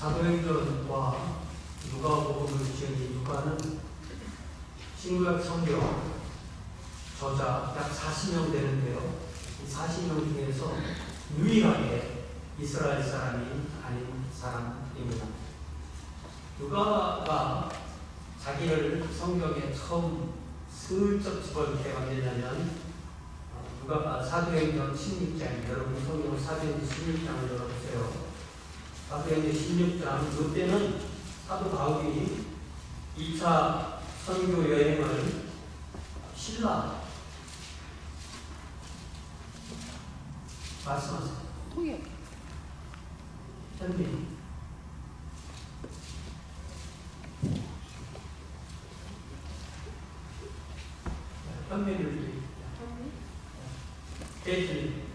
사도행전과 누가복음을 지은 이 누가는 신구약 성경 저자 약 40명 되는데요. 이 40명 중에서 유일하게 이스라엘 사람이 아닌 사람입니다. 누가가 자기를 성경에 처음 슬쩍 집어넣게 만들려면 누가가 사도행전 16장, 여러분 성경을 사도행전 16장을 열어보세요. 사도행전 16장, 이때는 사도 바울이 2차 선교 여행을 신라 말씀하세요. 통역. 현빈. 현빈을 드립니다. 대신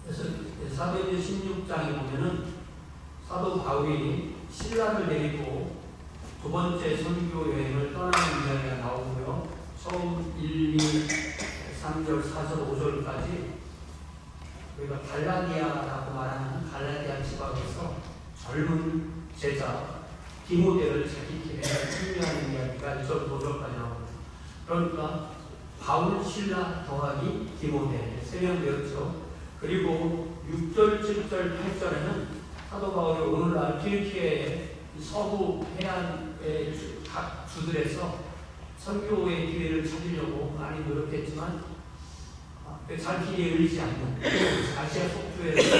그래서 사도행전 16장에 보면은 사도 바울이 신라를 데리고 두 번째 선교 여행을 떠나는 이야기가 나오고요. 처음 1, 2, 3절, 4절, 5절까지 우리가 갈라디아라고 말하는 갈라디아 지방에서 젊은 제자 디모데를 자기 길에 승리하는 이야기가 1절, 5절까지 나옵니다. 그러니까 바울, 신라 더하기 디모데 3명 되었죠. 그리고 6절, 7절, 8절에는 사도 바울이 오늘날 튀르키예의 서부 해안의 각 주들에서 선교의 기회를 찾으려고 많이 노력했지만 잘 길에 의지 않는 아시아 속주에서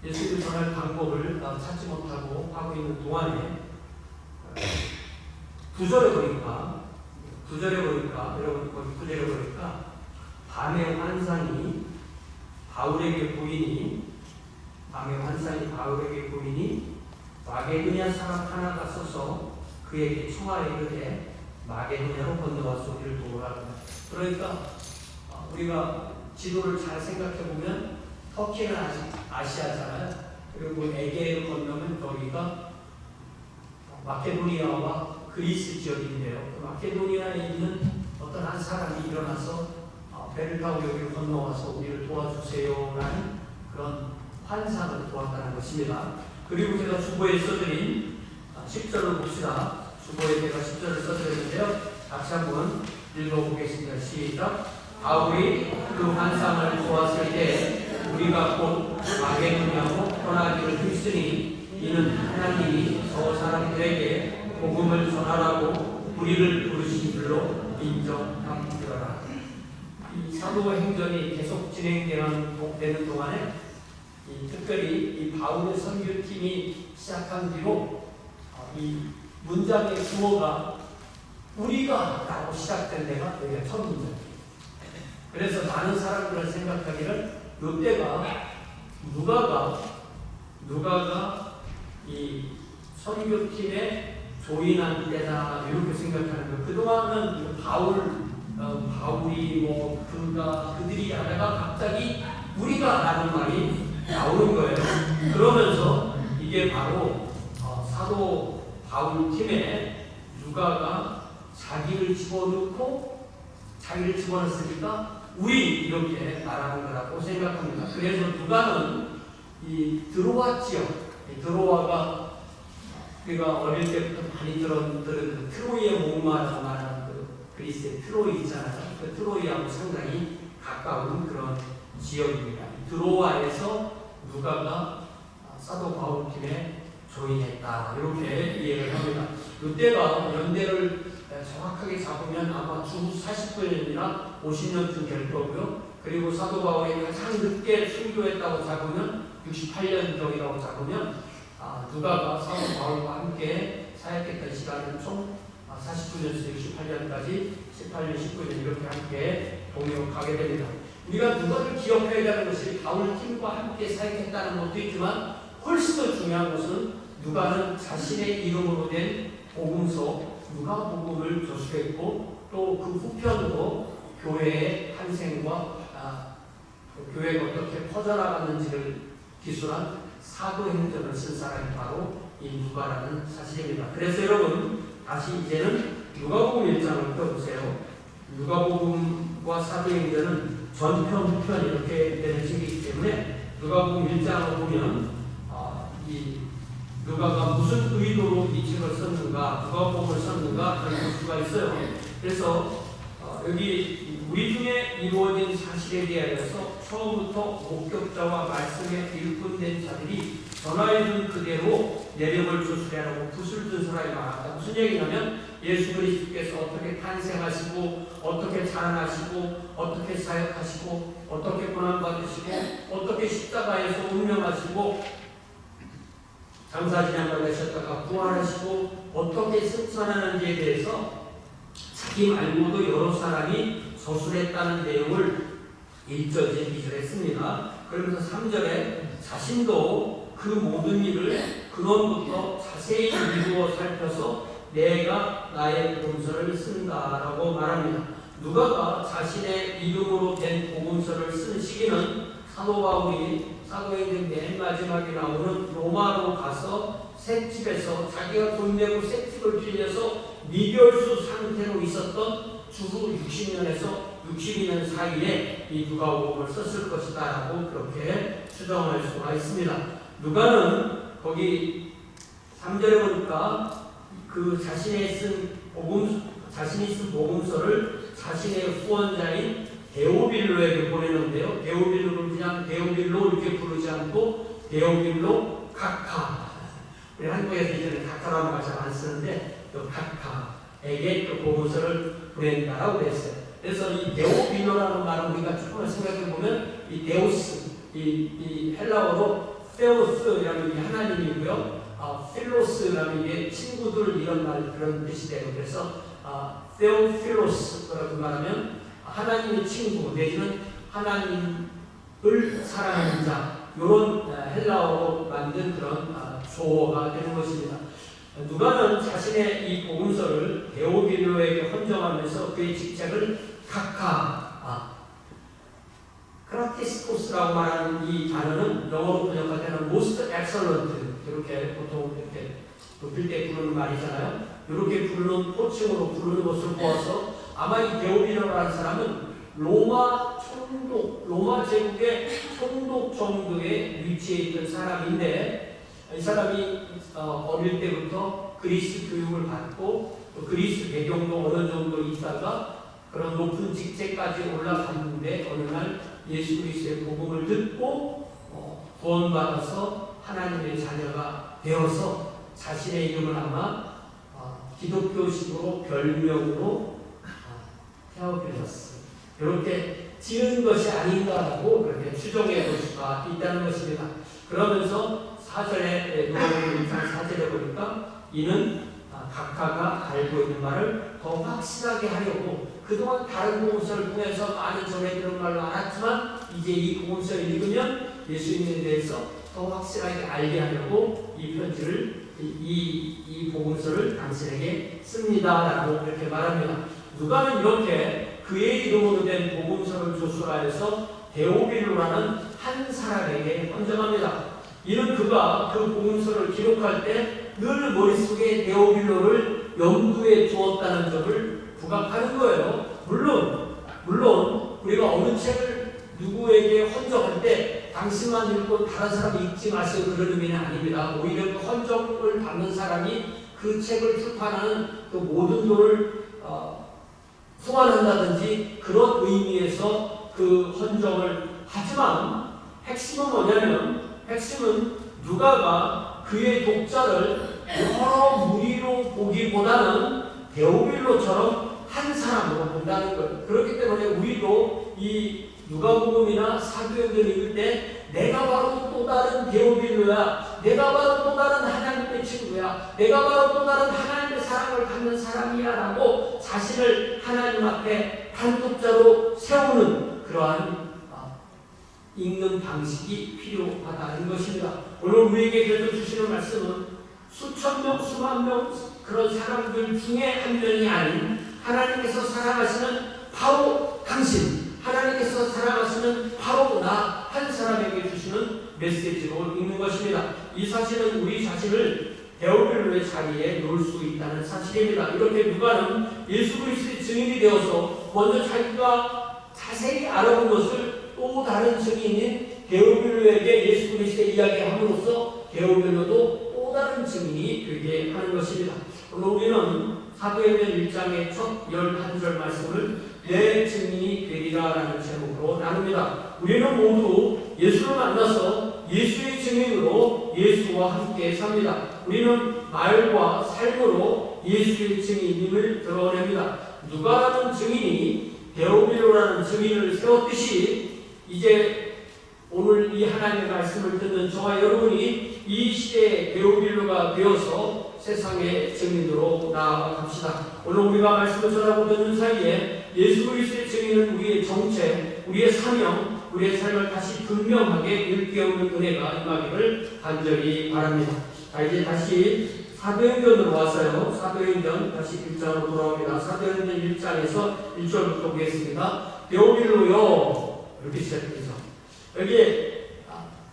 예수를 전할 방법을 찾지 못하고 하고 있는 동안에 9절에 보니까 여러분 거기 9절에 보니까 밤의 환상이 바울에게 보이니 마게도냐 사람 하나가 서서 그에게 청하여 이르되 마게도냐로 건너와서 우리를 도우라. 그러니까 우리가 지도를 잘 생각해 보면 터키는 아직 아시아잖아요. 그리고 에게를 건너면 거기가 마케도니아와 그리스 지역인데요. 그 마케도니아에 있는 어떤 한 사람이 일어나서 배를 타고 여기를 건너와서 우리를 도와주세요라는 그런 환상을 보았다는 것입니다. 그리고 제가 주보에 써드린 10절을 봅시다. 주보에 제가 10절을 써드렸는데요. 같이 한번 읽어보겠습니다. 시작. 바울이 그 환상을 보았을 때 우리가 곧 마게도냐로 떠나기를 했으니 이는 하나님이 저 사람들에게 복음을 전하라고 우리를 부르신 줄로 인정함이더라. 이 사도행전이 계속 진행되는 동안에 특별히 이 바울의 선교팀이 시작한 뒤로 이 문장의 주어가 우리가 라고 시작된 데가 여기가 첫 문장이에요. 그래서 많은 사람들은 생각하기를 이때가 누가가 이 선교팀에 조인한 때다 이렇게 생각하는 거예요. 그동안은 바울이 그들이 하다가 갑자기 우리가 라는 말이 나오는 거예요. 그러면서 이게 바로 사도 바울 팀에 누가가 자기를 집어넣으니까 우리 이렇게 말하는 거라고 생각합니다. 그래서 누가는 이 드로아 지역, 드로아가 우리가 어릴 때부터 많이 들은 그 트로이의 목마라고 말하는 그 그리스의 트로이 있잖아요. 그 트로이하고 상당히 가까운 그런 지역입니다. 드로아에서 누가가 사도 바울 팀에 조인했다 이렇게 이해를 합니다. 이때가 연대를 정확하게 잡으면 아마 주 40분이나 50년쯤 될 거고요. 그리고 사도 바울이 가장 늦게 순교했다고 잡으면 68년경이라고 잡으면 누가가 사도 바울과 함께 사역했던 시간은 총 49년에서 68년까지 18년, 19년 이렇게 함께 동역하게 됩니다. 우리가 누가를 기억해야 되는 것이 바울 팀과 함께 사역했다는 것도 있지만 훨씬 더 중요한 것은 누가는 자신의 이름으로 된 복음서 누가복음을 저술했고 또 그 후편으로 교회의 탄생과 교회가 어떻게 퍼져나갔는지를 기술한 사도행전을 쓴 사람이 바로 이 누가라는 사실입니다. 그래서 여러분 다시 이제는 누가복음 1장을 펴보세요. 누가복음 누가복음과 사도행전은 전편, 후편 이렇게 되는 책이기 때문에 누가복음 1장을 보면 이 누가가 무슨 의도로 이 책을 썼는가, 누가복음을 썼는가 볼 수가 있어요. 그래서 여기 우리 중에 이루어진 사실에 대하여서 처음부터 목격자와 말씀에 일꾼된 자들이 전하해준 그대로 내력을 조수하라고 붓을 든 사람이 많았다. 무슨 얘기냐면 예수 그리스도께서 어떻게 탄생하시고 어떻게 자라나시고 어떻게 사역하시고 어떻게 고난받으시고 어떻게 십자가에서 운명하시고 장사지장을 내셨다가 부활하시고 어떻게 승천하는지에 대해서 자기 말고도 여러 사람이 서술했다는 내용을 1절에 기술했습니다. 그러면서 3절에 자신도 그 모든 일을 근원부터 자세히 이루어 살펴서 내가 나의 복음서를 쓴다라고 말합니다. 누가가 자신의 이름으로 된 복음서를 쓴 시기는 사도 바울이 사도행전 맨 마지막에 나오는 로마로 가서 셋집에서 자기가 돈 내고 셋집을 빌려서 미결수 상태로 있었던 주후 60년에서 62년 사이에 이 누가복음을 썼을 것이다 라고 그렇게 추정할 수가 있습니다. 누가는 거기 3절에 보니까 그 자신이 쓴 복음서를 자신의 후원자인 데오빌로에게 보내는데요. 데오빌로를 그냥 데오빌로 이렇게 부르지 않고 데오빌로 카카. 우리 한국에서 이제는 카카라는 말 잘 안 쓰는데 또 카카에게 또 복음서를 보낸다라고 했어요. 그래서 이 데오빌로라는 말은 우리가 조금만 생각해 보면 이 데우스, 이 헬라어로 페오스라는 게 하나님이고요. 필로스라는 게 친구들 이런 말 그런 뜻이 돼요. 그래서 페오필로스라고 말하면 하나님의 친구 내지는 하나님을 사랑하는 자 이런 헬라어로 만든 그런 조어가 되는 것입니다. 누가는 자신의 이 복음서를 데오빌로에게 헌정하면서 그의 직책을 크라티스코스라고 말하는 이 단어는 영어로 번역할 때는 most excellent 이렇게 보통 이렇게 높일 때 부르는 말이잖아요. 이렇게 부르는 호칭으로 부르는 것을 보아서 아마 이 데오빌로라는 사람은 로마 제국의 총독 정도의 위치에 있던 사람인데 이 사람이 어릴 때부터 그리스 교육을 받고 또 그리스 배경도 어느 정도 있다가 그런 높은 직책까지 올라갔는데 어느 날 예수 그리스도의 복음을 듣고 구원받아서 하나님의 자녀가 되어서 자신의 이름을 아마 기독교식으로 별명으로 테오필러스 이렇게 지은 것이 아닌가라고 그렇게 추정해 볼 수가 있다는 것입니다. 그러면서 4절에 누가복음 1장 4절에 보니까 이는 각하가 알고 있는 말을 더 확실하게 하려고 그동안 다른 복음서를 통해서 많이 전해드린 말로 알았지만 이제 이 복음서를 읽으면 예수님에 대해서 더 확실하게 알게 하려고 이 편지를 이 복음서를 당신에게 씁니다라고 이렇게 말합니다. 누가는 이렇게 그의 이름으로 된 복음서를 조술하여서 데오빌로라는 한 사람에게 헌정합니다. 이는 그가 그 복음서를 기록할 때 늘 머릿속에 데오빌로를 염두에 두었다는 점을 부각하는 거예요. 물론 우리가 어느 책을 누구에게 헌정할 때 당신만 읽고 다른 사람이 읽지 마시고 그런 의미는 아닙니다. 오히려 그 헌정을 받는 사람이 그 책을 출판하는 그 모든 돈을 소환한다든지 그런 의미에서 그 헌정을 하지만 핵심은 뭐냐면 핵심은 누가가 그의 독자를 여러 무리로 보기보다는 데오빌로처럼 한 사람으로 본다는 거예요. 그렇기 때문에 우리도 이 누가복음이나 사도행전을 읽을 때 내가 바로 또 다른 데오빌로야, 내가 바로 또 다른 하나님의 친구야, 내가 바로 또 다른 하나님의 사랑을 받는 사람이야 라고 자신을 하나님 앞에 단독자로 세우는 그러한 읽는 방식이 필요하다는 것입니다. 오늘 우리에게 그래서 주시는 말씀은 수천 명, 수만 명 그런 사람들 중에 한 명이 아닌 하나님께서 사랑하시는 바로 당신, 하나님께서 사랑하시는 바로 나 한 사람에게 주시는 메시지로 읽는 것입니다. 이 사실은 우리 자신을 데오빌로의 자리에 놓을 수 있다는 사실입니다. 이렇게 누가는 예수 그리스도의 증인이 되어서 먼저 자기가 자세히 알아본 것을 또 다른 증인인 데오빌로에게 예수 그리스도의 이야기를 함으로써 데오빌로도 또 다른 증인이 되게 하는 것입니다. 오늘 우리는 사도행전 1장의 첫 11절 말씀을 내 증인이 되리라라는 제목으로 나눕니다. 우리는 모두 예수를 만나서 예수의 증인으로 예수와 함께 삽니다. 우리는 말과 삶으로 예수의 증인임을 드러냅니다. 누가라는 증인이 데오빌로라는 증인을 세웠듯이 이제 오늘 이 하나님의 말씀을 듣는 저와 여러분이 이 시대의 데오빌로가 되어서 세상의 증인으로 나아갑시다. 오늘 우리가 말씀을 전하고 듣는 사이에 예수 그리스도의 증인은 우리의 정체, 우리의 사명, 우리의 삶을 다시 분명하게 일깨우는 은혜가 임하기를 간절히 바랍니다. 자, 이제 다시 사도행전으로 왔어요. 사도행전 다시 1장으로 돌아옵니다. 사도행전 1장에서 1절부터 보겠습니다. 데오빌로요, 이렇게 시작해서 여기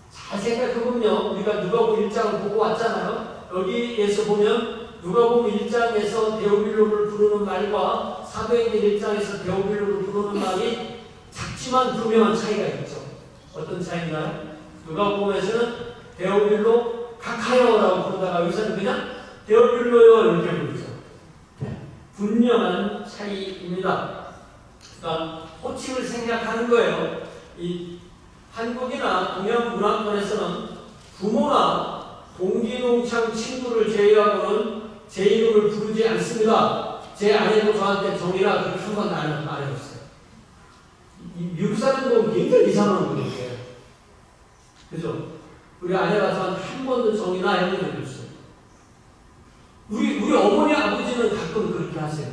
잘 생각해보면 우리가 누가복음 1장을 보고 왔잖아요. 여기에서 보면 누가복음 1장에서 데오빌로를 부르는 말과 사도행전 1장에서 데오빌로를 부르는 말이 작지만 분명한 차이가 있죠. 어떤 차이인가요? 누가복음에서는 데오빌로 카카요라고 부르다가 여기서는 그냥 데오빌로요 이렇게 부르죠. 분명한 차이입니다. 그러니까 호칭을 생략하는 거예요. 이 한국이나 동양 문화권에서는 부모나 동기동창 친구를 제외하고는 제 이름을 부르지 않습니다. 제 아내도 저한테 정이라 그렇게 한 번도 안 해봤어요. 미국 사람들은 굉장히 이상한 분이에요. 그죠? 우리 아내가 저한테 한 번도 정이나 해본 적이 없어요. 우리 어머니 아버지는 가끔 그렇게 하세요.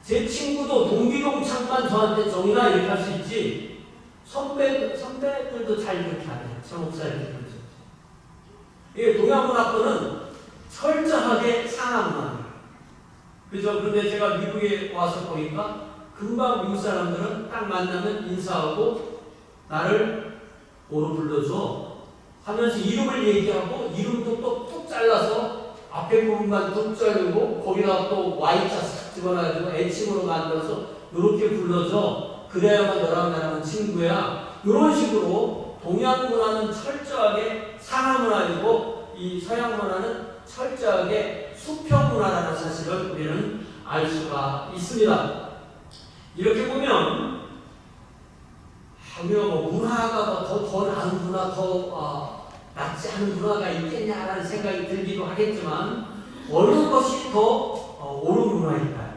제 친구도 동기동창만 저한테 정이나 이렇게 할 수 있지 선배들도 잘 그렇게 안 해요. 제 목사님들 그러죠. 이게 동양 문화권은 철저하게 상하문화예요. 그죠? 그런데 제가 미국에 와서 보니까 금방 미국 사람들은 딱 만나면 인사하고 나를 뭐로 불러줘 하면서 이름을 얘기하고 이름도 또 뚝 잘라서 앞에 부분만 뚝 자르고 거기다가 또 Y자 싹 집어넣어가지고 애칭으로 만들어서 이렇게 불러줘. 그래야만 너랑 나랑은 친구야. 이런 식으로 동양 문화는 철저하게 상하 문화이고 이 서양 문화는 철저하게 수평 문화라는 사실을 우리는 알 수가 있습니다. 이렇게 보면 우리가 뭐 문화가 더 나은 문화, 더 낫지 않은 문화가 있겠냐라는 생각이 들기도 하겠지만 어느 것이 더 옳은 문화일까요?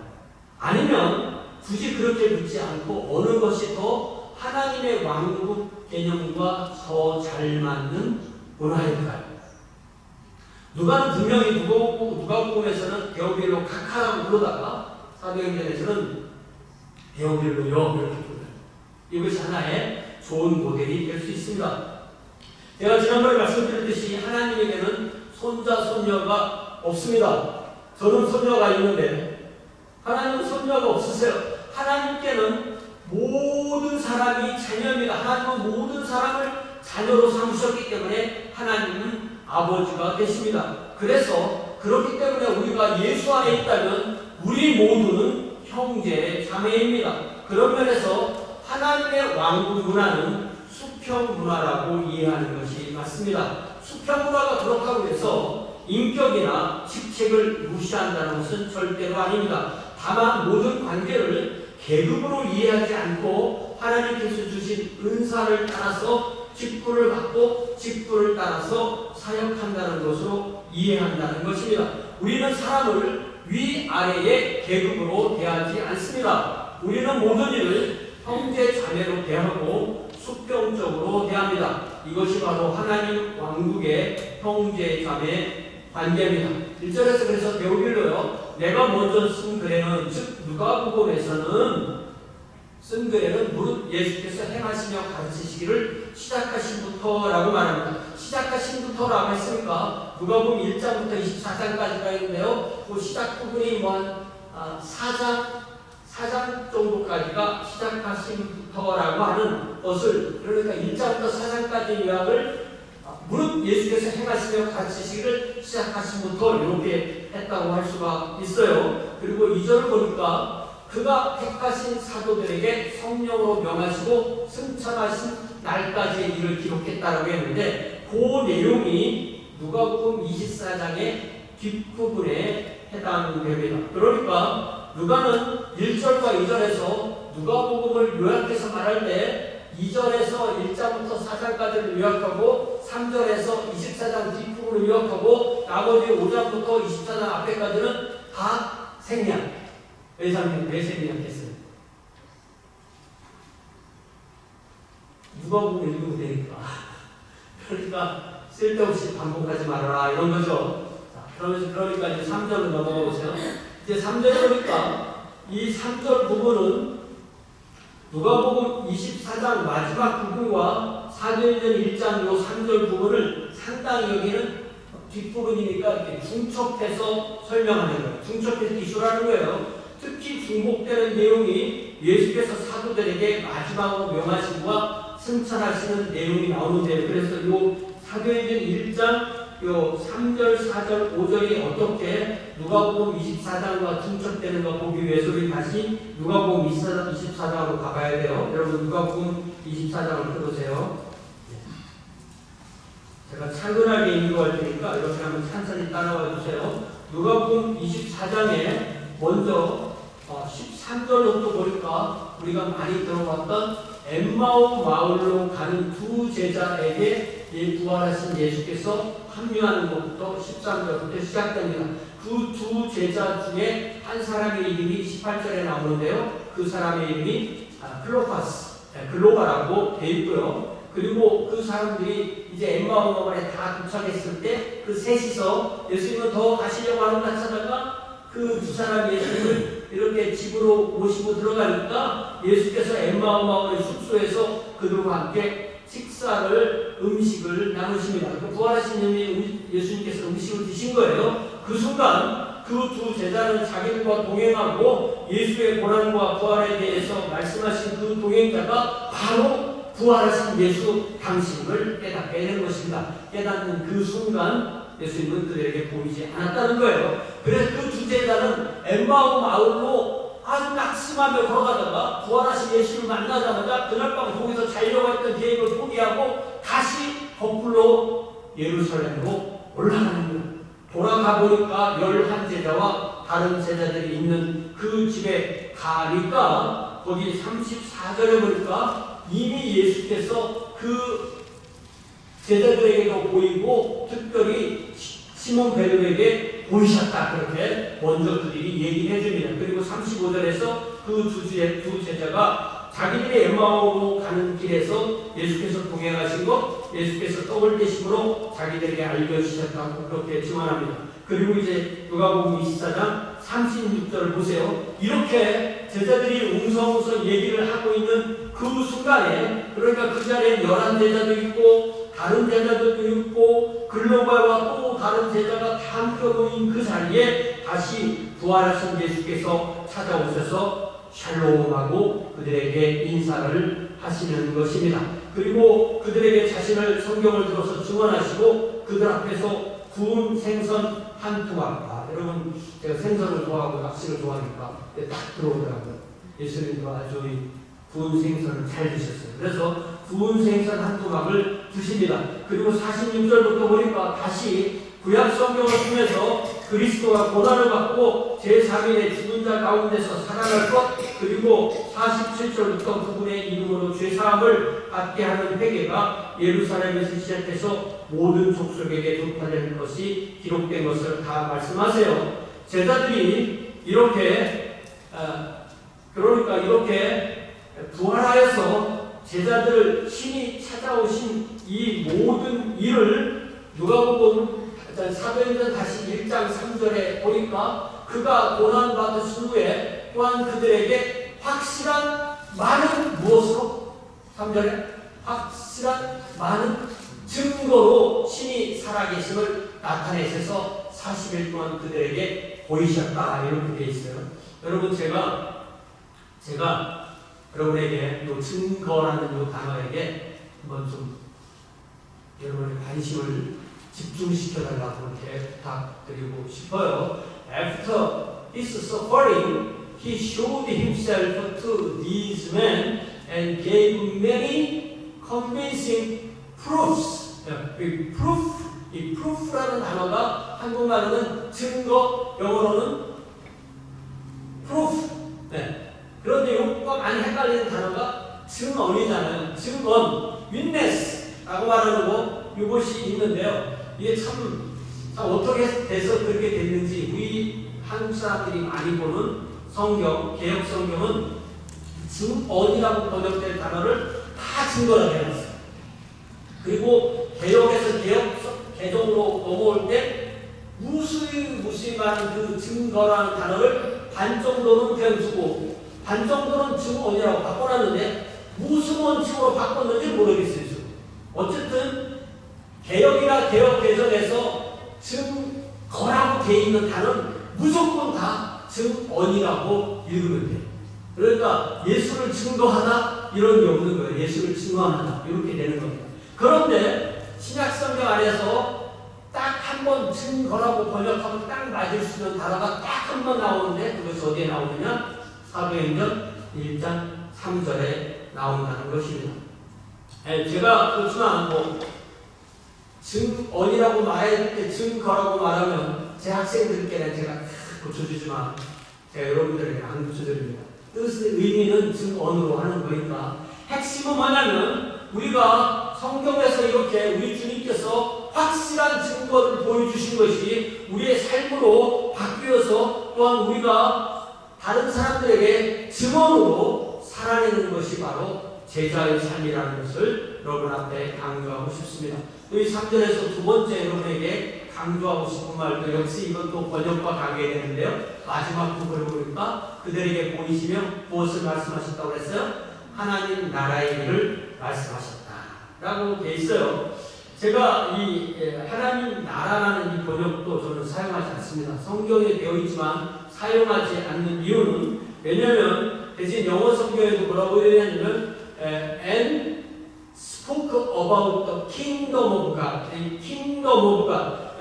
아니면 굳이 그렇게 묻지 않고 어느 것이 더 하나님의 왕국 개념과 더 잘 맞는 문화일까요? 누가는 분명히 누가복음에서는 데오빌로 카카라고 부르다가 사도행전에서는 데오빌로요 이렇게 불러요. 이것이 하나의 좋은 모델이 될 수 있습니다. 제가 지난번에 말씀드렸듯이 하나님에게는 손자, 손녀가 없습니다. 저는 손녀가 있는데 하나님은 손녀가 없으세요. 하나님께는 모든 사람이 자녀입니다. 하나님은 모든 사람을 자녀로 삼으셨기 때문에 하나님은 아버지가 되십니다. 그래서 그렇기 때문에 우리가 예수 안에 있다면 우리 모두는 형제, 자매입니다. 그런 면에서 하나님의 왕국 문화는 수평 문화라고 이해하는 것이 맞습니다. 수평 문화가 그렇다고 해서 인격이나 직책을 무시한다는 것은 절대로 아닙니다. 다만 모든 관계를 계급으로 이해하지 않고 하나님께서 주신 은사를 따라서 직분을 받고 직분을 따라서 사역한다는 것으로 이해한다는 것입니다. 우리는 사람을 위아래의 계급으로 대하지 않습니다. 우리는 모든 일을 형제 자매로 대하고 수평적으로 대합니다. 이것이 바로 하나님 왕국의 형제 자매 관계입니다. 1절에서 그래서 데오빌로요, 내가 먼저 쓴 글에는, 즉 누가복음에서는 쓴 글에는 무릇 예수께서 행하시며 가르치시기를 시작하신부터라고 말합니다. 시작하신부터라고 했으니까 누가복음 1장부터 24장까지가 있는데요. 그 시작 부분이 뭐 한 4장 정도까지가 시작하신부터라고 하는 것을, 그러니까 1장부터 4장까지 요약을 무릇 예수께서 행하시며 가르치시기를 시작하신부터 이렇게 했다고 할 수가 있어요. 그리고 2절을 보니까 그가 택하신 사도들에게 성령으로 명하시고 승천하신 날까지의 일을 기록했다라고 했는데 그 내용이 누가복음 24장의 뒷부분에 해당됩니다. 그러니까 누가는 1절과 2절에서 누가복음을 요약해서 말할 때 2절에서 1장부터 4장까지를 요약하고 3절에서 24장 뒷부분을 요약하고 나머지 5장부터 24장 앞에까지는 다 생략. 회장님 왜 생략했어요? 누가복음 읽으면 되니까. 그러니까 쓸데없이 반복하지 말아라 이런 거죠. 자, 그러니까 이제 3절로 넘어가 보세요. 이제 3절에 보니까 이 3절 부분은 누가복음 24장 마지막 부분과 사도행전 1장 요 3절 부분을 상당히 여기는 뒷부분이니까 이렇게 중첩해서 설명하는 거예요. 중첩해서 이슈라는 거예요. 특히 중복되는 내용이 예수께서 사도들에게 마지막으로 명하심과 승천하시는 내용이 나오는데요. 그래서 요 사도행전 1장 요 3절, 4절, 5절이 어떻게 누가복음 24장과 중첩되는가 보기 위해서 우리 다시 누가복음 24장으로 가봐야 돼요. 여러분 누가복음 24장을 펴보세요. 제가 차근하게 인도할 테니까 이렇게 한번 천천히 따라와 주세요. 누가복음 24장에 먼저 13절부터 보니까 우리가 많이 들어봤던 엠마오 마을로 가는 두 제자에게 부활하신 예수께서 합류하는 것부터 13절부터 시작됩니다. 그 두 제자 중에 한 사람의 이름이 18절에 나오는데요. 그 사람의 이름이 클로파스, 글로바라고 되어 있고요. 그리고 그 사람들이 이제 엠마오 마을에 다 도착했을 때 그 셋이서 예수님은 더 가시려고 하는 것 같다가 그 두 사람 예수님을 이렇게 집으로 모시고 들어가니까 예수께서 엠마오 마을의 숙소에서 그들과 함께 음식을 나누십니다. 부활하신 예수님께서 음식을 드신 거예요. 그 순간 그 두 제자는 자기들과 동행하고 예수의 고난과 부활에 대해서 말씀하신 그 동행자가 바로 부활하신 예수 당신을 깨닫게 된 것입니다. 깨닫는 그 순간 예수님은 그들에게 보이지 않았다는 거예요. 그래서 그 두 제자는 엠마오 마을로 아주 낙심하며 걸어가다가 부활하신 예수를 만나자마자 그날 밤 거기서 자려고 했던 계획을 포기하고 다시 거꾸로 예루살렘으로 올라가는 거예요. 돌아가 보니까 11제자와 다른 제자들이 있는 그 집에 가니까 거기 34절에 보니까 이미 예수께서 그 제자들에게도 보이고 특별히 시몬 베드로에게 보이셨다. 그렇게 먼저 그들이 얘기를 해줍니다. 그리고 35절에서 그 두 제자가 자기들의 엠마오로 가는 길에서 예수께서 동행하신 것, 예수께서 떡을 떼심으로 자기들에게 알려주셨다고 그렇게 증언합니다. 그리고 이제 누가복음 24장 36절을 보세요. 이렇게 제자들이 웅성웅성 얘기를 하고 있는 그 순간에, 그러니까 그 자리에 11제자도 있고 다른 제자들도 있고 글로바와 또 다른 제자가 다 함께 모인 그 자리에 다시 부활하신 예수께서 찾아오셔서 샬롬하고 그들에게 인사를 하시는 것입니다. 그리고 그들에게 자신을 성경을 들어서 증언하시고 그들 앞에서 구운 생선 한 토막. 여러분 제가 생선을 좋아하고 낚시를 좋아하니까 딱 들어오더라고요. 예수님도 아주 구운 생선을 잘 드셨어요. 그래서 구운 생선 한 토막을 드십니다. 그리고 46절부터 보니까 다시 구약 성경을 통해서 그리스도가 고난을 받고 제3일에 죽은 자 가운데서 살아날 것, 그리고 47절부터 그분의 이름으로 죄사함을 받게 하는 회개가 예루살렘에서 시작해서 모든 족속에게 전파될 것이 기록된 것을 다 말씀하세요. 제자들이 이렇게 그러니까 이렇게 부활하여서 제자들을 신이 찾아오신 이 모든 일을 누가복음 사도행전 다시 1장 3절에 보니까 그가 고난받으신 후에 또한 그들에게 확실한 많은 무엇으로? 3절에 확실한 많은 증거로 신이 살아계심을 나타내셔서 40일 동안 그들에게 보이셨다. 이렇게 되어 있어요. 여러분 제가 여러분에게 이 증거라는 이 단어에게 한번 좀 여러분의 관심을 집중시켜달라고 이렇게 부탁드리고 싶어요. After his suffering, He showed himself to these men and gave many convincing proofs. 이 proof, 이 proof라는 단어가 한국말로는 증거, 영어로는 proof. 네. 그런데 이것과 많이 헷갈리는 단어가 증언이잖아요. 증언, witness라고 말하는 거, 이것이 있는데요. 이게 참 어떻게 돼서 그렇게 됐는지 우리 한국 사람들이 많이 보는 성경, 개혁 성경은 증언이라고 번역된 단어를 다 증거라고 해놨어요. 그리고 개혁에서 개정으로 넘어올 때 무수히 많은 그 증거라는 단어를 반 정도는 그냥 두고 반 정도는 증언이라고 바꿔놨는데 무슨 원칙으로 바꿨는지 모르겠어요. 어쨌든 개혁이나 개혁 개정에서 증거라고 되어 있는 단어는 무조건 다 증언이라고 읽으면 돼요. 그러니까 예수를 증거하다 이런 게 없는 거예요. 예수를 증언하다 이렇게 되는 겁니다. 그런데 신약성경 안에서 딱 한 번 증거라고 번역하면 딱 맞을 수 있는 단어가 딱 한 번 나오는데 그것이 어디에 나오느냐? 사도행전 1장 3절에 나온다는 것입니다. 제가 그렇지만 증언이라고 말할 때 증거라고 말하면 제 학생들께는 제가 고쳐주지만 제가 여러분들에게 안 고쳐드립니다. 뜻의 의미는 증언으로 하는 거니까 핵심은 뭐냐면 우리가 성경에서 이렇게 우리 주님께서 확실한 증거를 보여주신 것이 우리의 삶으로 바뀌어서 또한 우리가 다른 사람들에게 증언으로 살아내는 것이 바로 제자의 삶이라는 것을 여러분 앞에 강조하고 싶습니다. 이 3절에서 두 번째 여러분에게 강조하고 싶은 말도 역시 이것도 번역과 관계되는데요. 마지막 부분을 보니까 그들에게 보이시며 무엇을 말씀하셨다고 했어요? 하나님 나라의 일을 말씀하셨다라고 되어 있어요. 제가 이 하나님 나라라는 이 번역도 저는 사용하지 않습니다. 성경에 되어 있지만 사용하지 않는 이유는 왜냐하면 대신 영어 성경에도 뭐라고 되어 있냐면 and spoke about the kingdom of God. 이 kingdom of God.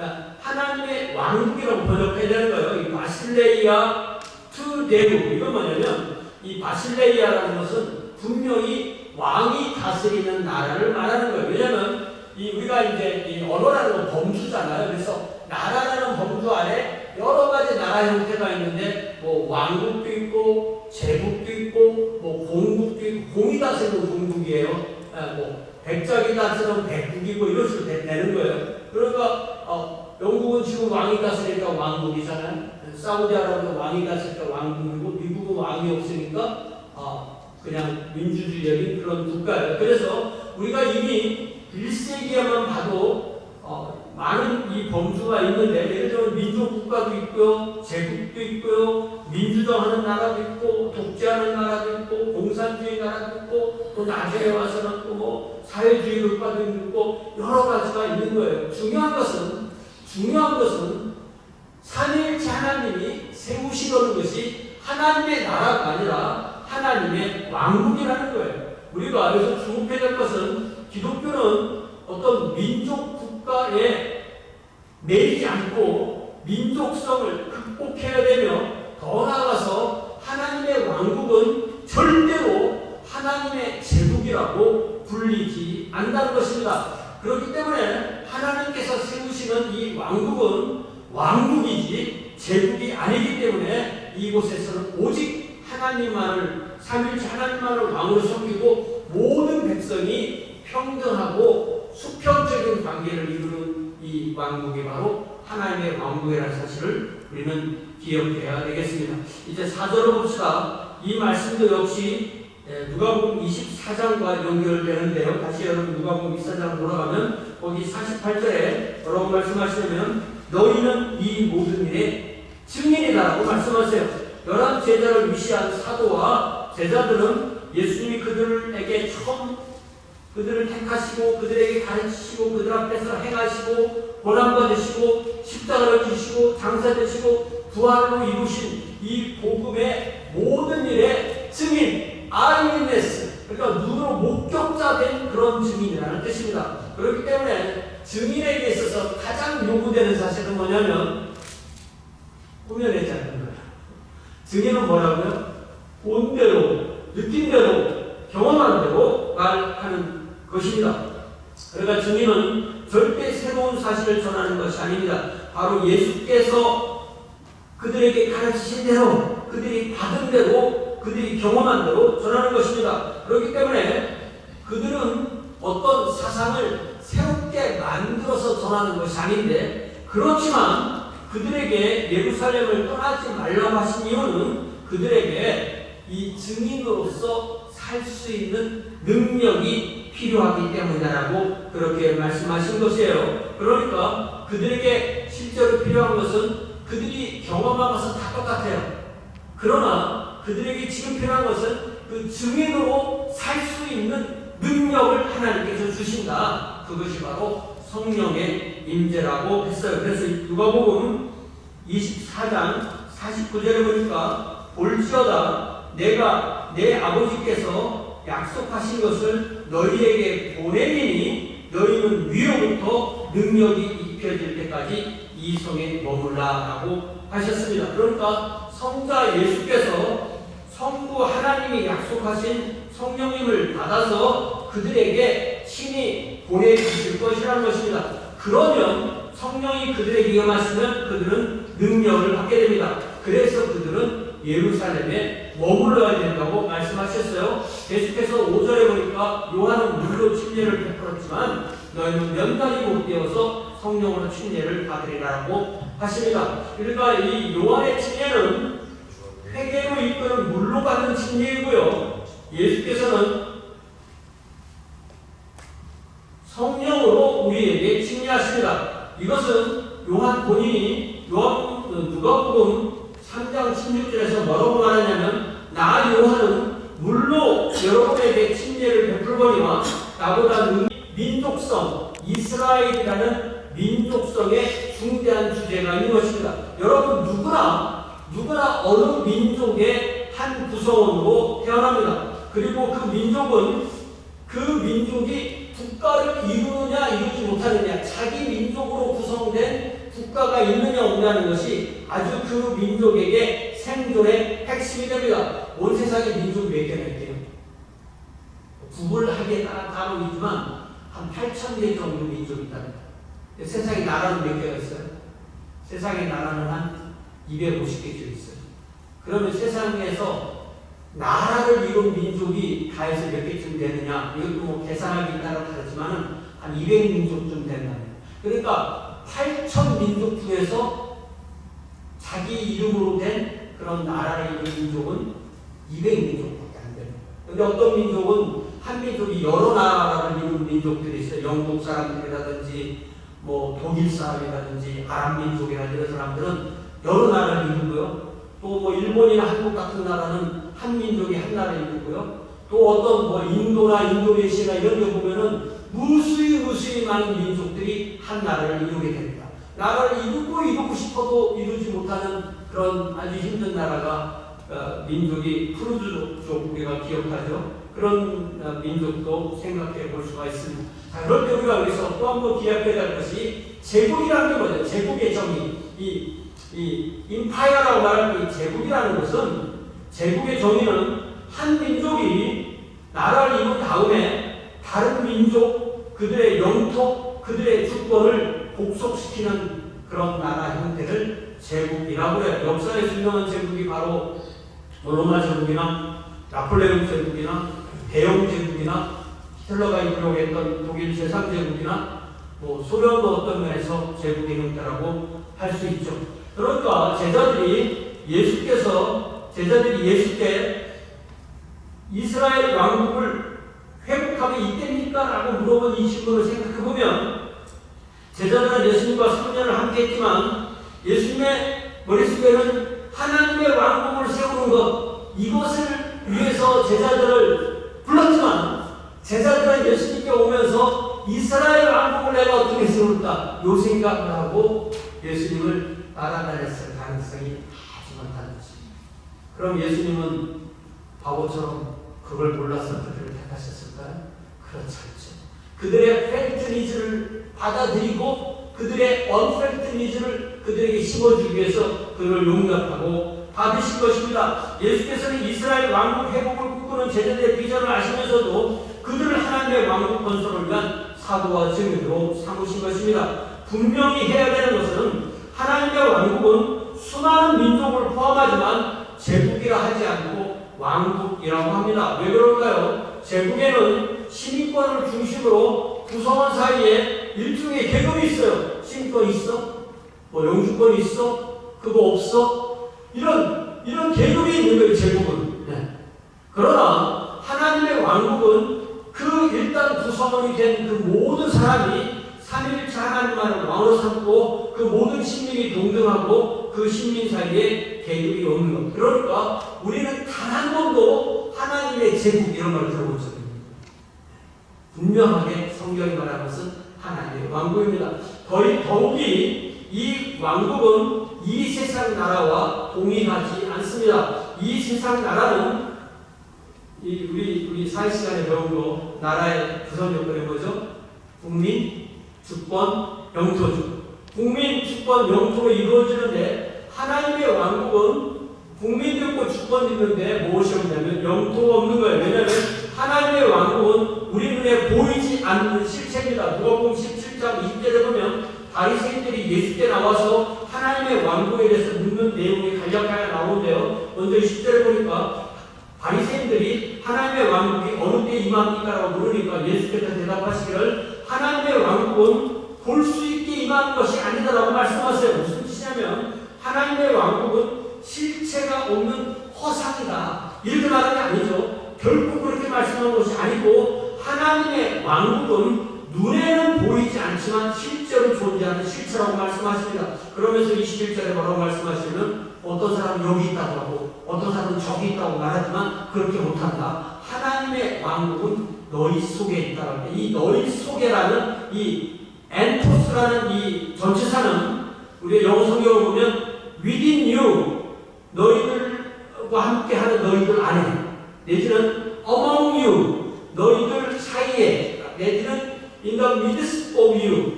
하나님의 왕국이라고 번역해야 되는 거예요. 이 바실레이아 투 대국. 이건 뭐냐면 이 바실레이아라는 것은 분명히 왕이 다스리는 나라를 말하는 거예요. 왜냐하면 우리가 이제 이 언어라는 건 범주잖아요. 그래서 나라라는 범주 안에 여러 가지 나라 형태가 있는데 뭐 왕국도 있고 제국도 있고 뭐 공국도 있고 공이 다스리는 공국이에요. 뭐 백작이 다스리는 백국이고 이런 식으로 되는 거예요. 그러니까 영국은 지금 왕이 다스리니까 왕국이잖아요. 사우디아라비아는 왕이 다스리니까 왕국이고 미국은 왕이 없으니까 그냥 민주주의적인 그런 국가예요. 그래서 우리가 이미 1세기에만 봐도 많은 이 범주가 있는데 예를 들면 민족국가도 있고요. 제국도 있고요. 민주정하는 나라도 있고 독재하는 나라도 있고 공산주의 나라도 있고 또 나중에 와서는 또 뭐 사회주의 국가도 있고 여러 가지가 있는 거예요. 중요한 것은 삼위일체 하나님이 세우시려는 것이 하나님의 나라가 아니라 하나님의 왕국이라는 거예요. 우리가 여기서 주목해야 될 것은 기독교는 어떤 민족 국가에 매이지 않고 민족성을 극복해야 되며 더 나아가서 하나님의 왕국은 절대로 하나님의 제국이라고 불리지 않는다는 것입니다. 그렇기 때문에 하나님께서 세우시는 이 왕국은 왕국이지 제국이 아니기 때문에 이곳에서는 오직 하나님만을 삼위일체 하나님만을 왕으로 섬기고 모든 백성이 평등하고 수평적인 관계를 이루는 이 왕국이 바로 하나님의 왕국이라는 사실을 우리는 기억해야 되겠습니다. 이제 4절을 봅시다. 이 말씀도 역시 누가복음 24장과 연결되는데요. 다시 여러분 누가복음 24장 돌아가면 거기 48절에 뭐라고 말씀하시냐면 너희는 이 모든 일의 증인이다라고 말씀하세요. 11 제자를 위시한 사도와 제자들은 예수님이 그들에게 처음 그들을 택하시고 그들에게 가르치시고 그들 앞에서 행하시고 고난받으시고 십자가를 지시고 장사되시고 부활로 이루신 이 복음의 모든 일의 증인 eyewitness, 그러니까 눈으로 목격자 된 그런 증인이라는 뜻입니다. 그렇기 때문에 증인에게 있어서 가장 요구되는 사실은 뭐냐면 꾸며내지 않는 거예요. 증인은 뭐라고요? 본 대로, 느낀 대로, 경험한 대로 말하는 것입니다. 그러니까 증인은 절대 새로운 사실을 전하는 것이 아닙니다. 바로 예수께서 그들에게 가르치신 대로, 그들이 받은 대로, 그들이 경험한 대로 전하는 것입니다. 그렇기 때문에 그들은 어떤 사상을 새롭게 만들어서 전하는 것이 아닌데, 그렇지만 그들에게 예루살렘을 떠나지 말라고 하신 이유는 그들에게 이 증인으로서 살 수 있는 능력이 필요하기 때문이라고 그렇게 말씀하신 것이에요. 그러니까 그들에게 실제로 필요한 것은 그들이 경험한 것은 다 똑같아요. 그러나 그들에게 지금 필요한 것은 그 증인으로 살 수 있는 능력을 하나님께서 주신다. 그것이 바로 성령의 임재라고 했어요. 그래서 누가복음 24장 49절에 보니까 볼지어다 내가 내 아버지께서 약속하신 것을 너희에게 보내리니 너희는 위로부터 능력이 입혀질 때까지 이 성에 머물라라고 하셨습니다. 그러니까 성자 예수께서 성부 하나님이 약속하신 성령님을 받아서 그들에게 친히 보내주실 것이라는 것입니다. 그러면 성령이 그들에게 임하시면 그들은 능력을 받게 됩니다. 그래서 그들은 예루살렘에 머물러야 된다고 말씀하셨어요. 계속해서 5절에 보니까 요한은 물로 침례를 베풀었지만 너희는 면단이 못 되어서 성령으로 침례를 받으리라고 하십니다. 그러니까 이 요한의 침례는 회개로 이끄는 물로 받는 침례이고요. 예수께서는 성령으로 우리에게 침례하십니다. 이것은 요한 본인이 누가복음 3장 16절에서 뭐라고 말하냐면 나 요한은 물로 여러분에게 침례를 베풀거니와 나보다 민족성, 이스라엘이라는 민족성의 중대한 주제가 있는 것입니다. 여러분 누구나 어느 민족의 한 구성원으로 태어납니다. 그리고 그 민족이 국가를 이루느냐 이루지 못하느냐, 자기 민족으로 구성된 국가가 있느냐 없느냐는 것이 아주 그 민족에게 생존의 핵심이 됩니다. 온 세상에 민족이 몇 개나 있대요? 구분하기에 따라 다르지만 한 8,000개 정도 민족이 있답니다. 세상에 나라는 몇 개가 있어요? 세상에 나라는 한 250개 있어요. 그러면 세상에서 나라를 이룬 민족이 다 해서 몇 개쯤 되느냐? 이것도 뭐 계산하기에 따라 다르지만 한 200민족쯤 된답니다. 그러니까 8,000민족 중에서 자기 이름으로 된 그런 나라를 이룬 민족은 200민족밖에 안 돼요. 그런데 어떤 민족은 한 민족이 여러 나라를 이룬 민족들이 있어요. 영국 사람들이라든지 뭐 독일 사람이라든지 아랍 민족이라든지 이런 사람들은 여러 나라를 이루고요. 또 뭐 일본이나 한국 같은 나라는 한 민족이 한 나라를 이루고요. 또 어떤 뭐 인도나 인도네시아 이런 데 보면은 무수히 많은 민족들이 한 나라를 이루게 됩니다. 나라를 이루고 싶어도 이루지 못하는 그런 아주 힘든 나라가 민족이 푸르즈족 우리가 기억하죠. 그런 민족도 생각해 볼 수가 있습니다. 자, 그럴 때 우리가 여기서 또 한 번 기억해야 될 것이 제국이라는 게 뭐죠? 제국의 정의. 이 인파이어라고 말하는 이 제국이라는 것은, 제국의 정의는 한 민족이 나라를 이룬 다음에 다른 민족, 그들의 영토, 그들의 주권을 복속시키는 그런 나라 형태를 제국이라고 해요. 역사에서 유명한 제국이 바로 로마 제국이나 나폴레옹 제국이나 대영 제국이나 히틀러가 이끌려고 했던 독일 제3제국이나 뭐 소련도 어떤 면에서 제국의 형태라고 할 수 있죠. 그러니까 제자들이 예수께 이스라엘 왕국을 회복하면 이때입니까? 라고 물어본 이 질문을 생각해보면 제자들은 예수님과 3년을 함께 했지만 예수님의 머릿속에는 하나님의 왕국을 세우는 것, 이것을 위해서 제자들을 불렀지만 제자들은 예수님께 오면서 이스라엘 왕국을 내가 어떻게 세울까? 요 생각을 하고 예수님을 따라다녔을 가능성이 아주 많다는 것입니다. 그럼 예수님은 바보처럼 그걸 몰라서 그들을 택하셨을까요? 그렇지 않죠. 그들의 펠트 니즈를 받아들이고 그들의 언펠트 니즈를 그들에게 심어주기 위해서 그들을 용납하고 받으신 것입니다. 예수께서는 이스라엘 왕국 회복을 꿈꾸는 제자들의 비전을 아시면서도 그들을 하나님의 왕국 건설을 위한 사도와 증인으로 삼으신 것입니다. 분명히 해야 되는 것은 하나님의 왕국은 수많은 민족을 포함하지만 제국이라 하지 않고 왕국이라고 합니다. 왜 그럴까요? 제국에는 시민권을 중심으로 구성원 사이에 일종의 계급이 있어요. 시민권 있어? 뭐 영주권 있어? 그거 없어? 이런 계급이 있는 거예요, 제국은. 네. 그러나 하나님의 왕국은 그 일단 구성원이 된 그 모든 사람이 삼위일체 하나님만을 왕으로 삼고 그 모든 신민이 동등하고 그 신민 사이에 계급이 없는 것. 그러니까 우리는 단 한 번도 하나님의 제국 이런 걸 들어본 적이 없습니다. 분명하게 성경이 말하는 것은 하나님의 왕국입니다. 더욱이 이 왕국은 이 세상 나라와 동의하지 않습니다. 이 세상 나라는 우리 사회 시간에 배운 거 나라의 구성 요건이 뭐죠? 국민, 주권, 영토주. 국민, 주권, 영토로 이루어지는데 하나님의 왕국은 국민도 있고 주권도 있는데 무엇이 없냐면 영토가 없는 거예요. 왜냐하면 하나님의 왕국은 우리 눈에 보이지 않는 실체입니다. 누가복음 17장 20절에 보면 바리새인들이 예수께 나와서 하나님의 왕국에 대해서 묻는 내용이 간략하게 나오는데요. 먼저 20절에 보니까 바리새인들이 하나님의 왕국이 어느 때 임합니까? 라고 물으니까 예수께서 대답하시기를 하나님의 왕국은 볼 수 있게 임하는 것이 아니다라고 말씀하세요. 무슨 뜻이냐면 하나님의 왕국은 실체가 없는 허상이다. 이렇게 말하는 게 아니죠. 결코 그렇게 말씀하는 것이 아니고 하나님의 왕국은 눈에는 보이지 않지만 실제로 존재하는 실체라고 말씀하십니다. 그러면서 21절에 뭐라고 말씀하시면 어떤 사람은 여기 있다고 하고 어떤 사람은 저기 있다고 말하지만 그렇게 못한다. 하나님의 왕국은 너희 속에 있다. 이 너희 속에라는 이 엔토스라는 이 전치사는 우리가 영어 성경을 보면 within you 너희들과 함께하는 너희들 안에 내지는 among you 너희들 사이에 내지는 in the midst of you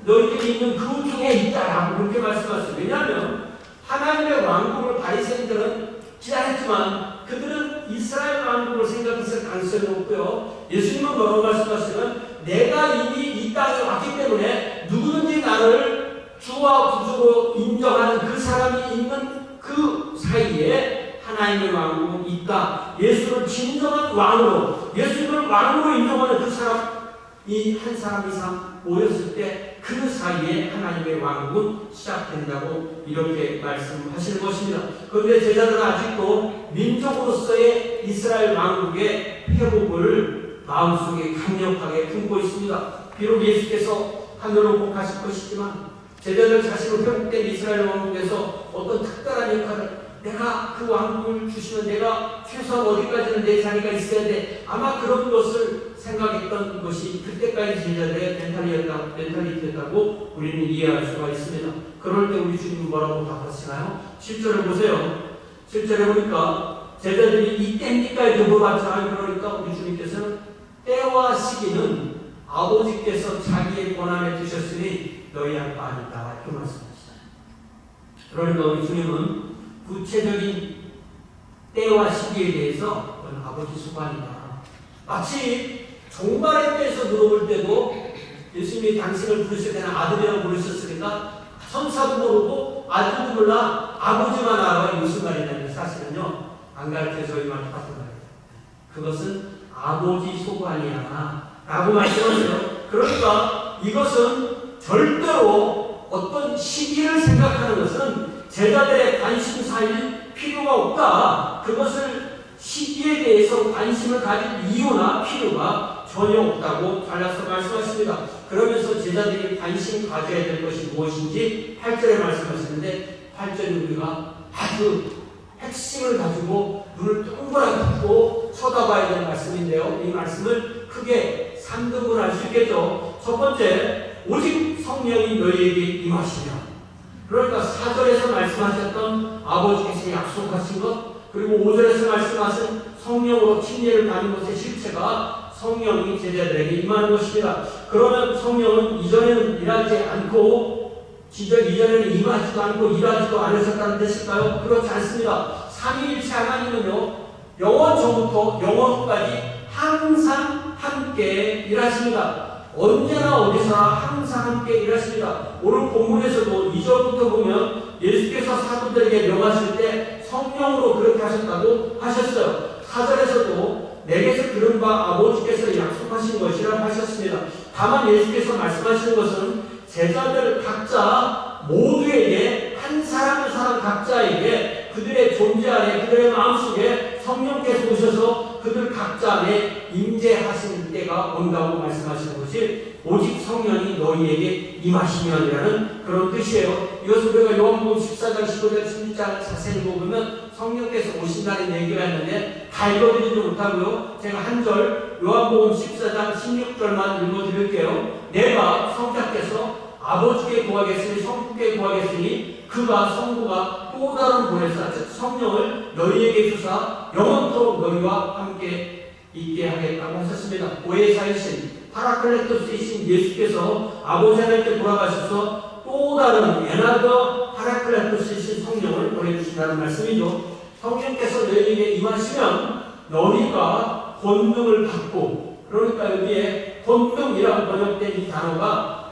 너희들이 있는 그 중에 있다라고 그렇게 말씀하셨어요. 왜냐하면 하나님의 왕국을 바리새인들은 기다렸지만 그들은 이스라엘 왕국을 생각했을 가능성이 높고요. 예수님은 뭐라고 말씀하시면 내가 이미 이 땅에 왔기 때문에 누구든지 나를 주와 구주로 인정하는 그 사람이 있는 그 사이에 하나님의 왕국은 있다. 예수를 진정한 왕으로 예수님을 왕으로 인정하는 그 사람이 한 사람 이상 모였을 때 그 사이에 하나님의 왕국은 시작된다고 이렇게 말씀하시는 것입니다. 그런데 제자들은 아직도 민족으로서의 이스라엘 왕국의 회복을 마음속에 강력하게 품고 있습니다. 비록 예수께서 하늘로 복하실 것이지만 제자들 자신을 회복된 이스라엘 왕국에서 어떤 특별한 역할을 내가 그 왕국을 주시면 내가 최소한 어디까지는 내 자리가 있어야 돼. 아마 그런 것을 생각했던 것이 그때까지 제자들의 멘탈리티였다고 우리는 이해할 수가 있습니다. 그럴 때 우리 주님은 뭐라고 답하시나요? 7절을 보세요. 7절에 보니까 제자들이 이때입니까? 이렇게 물어봤잖아요. 그러니까 우리 주님께서는 때와 시기는 아버지께서 자기의 권한에 두셨으니 너희 할 바 아니다. 이렇게 말씀하시잖아요. 그러니까 우리 주님은 구체적인 때와 시기에 대해서 그건 아버지 수반이다. 마치 종말에 대해서 물어볼 때도 예수님이 당신을 부르실 때는 아들이라고 부르셨으니까 천사도 모르고 아들도 몰라 아버지만 알아. 무슨 말이냐면 사실은요 안 가르쳐서 이 말이 같은 말이에요. 그것은 아버지 소관이야 라고 말씀하세요. 그러니까 이것은 절대로 어떤 시기를 생각하는 것은 제자들의 관심사일 필요가 없다. 그것을 시기에 대해서 관심을 가질 이유나 필요가 전혀 없다고 잘라서 말씀하십니다. 그러면서 제자들이 관심 가져야 될 것이 무엇인지 8절에 말씀하시는데 8절에 우리가 아주 핵심을 가지고 눈을 동그랗게 뜨고 쳐다봐야 되는 말씀인데요. 이 말씀을 크게 3등분 할 수 있겠죠. 첫 번째, 오직 성령이 너희에게 임하시며 그러니까 4절에서 말씀하셨던 아버지께서 약속하신 것 그리고 5절에서 말씀하신 성령으로 침례를 받는 것의 실체가 성령이 제자들에게 임하는 것입니다. 그러면 성령은 이전에는 일하지 않고 지적 이전에는 임하지도 않고 일하지도 않으셨다는 뜻일까요? 그렇지 않습니다. 삼위일체 하나님은요, 영원 전부터 영원 후까지 항상 함께 일하십니다. 언제나 어디서나 항상 함께 일하십니다. 오늘 본문에서도 2절부터 보면 예수께서 사도들에게 명하실 때 성령으로 그렇게 하셨다고 하셨어요. 4절에서도 내게서 들은 바 아버지께서 약속하신 것이라 하셨습니다. 다만 예수께서 말씀하시는 것은 제자들 각자 모두에게, 한 사람 한 사람 각자에게 그들의 존재 안에, 그들의 마음속에 성령께서 오셔서 그들 각자 안에 임재하시는 때가 온다고 말씀하시는 것이 오직 성령이 너희에게 임하시면이라는 그런 뜻이에요. 이것을 우리가 요한복음 14장 15절 16장 자세히 보면 성령께서 오신다는 얘기가 있는데 다 읽어드리지 못하고요. 제가 한 절 요한복음 14장 16절만 읽어드릴게요. 내가 성자께서 아버지께 구하겠으니 성부께 구하겠으니 그가 성부가 또 다른 보혜사 즉 성령을 너희에게 주사 영원토록 너희와 함께 있게 하겠다고 하셨습니다. 보혜사이신 파라클레토스이신 예수께서 아버지 하나님께 돌아가셔서 또 다른 에나더 파라클레토스이신 성령을 보내주신다는 말씀이죠. 성령께서 너희에게 임하시면 너희가 권능을 받고, 그러니까 여기에 권능이라고 번역된 이 단어가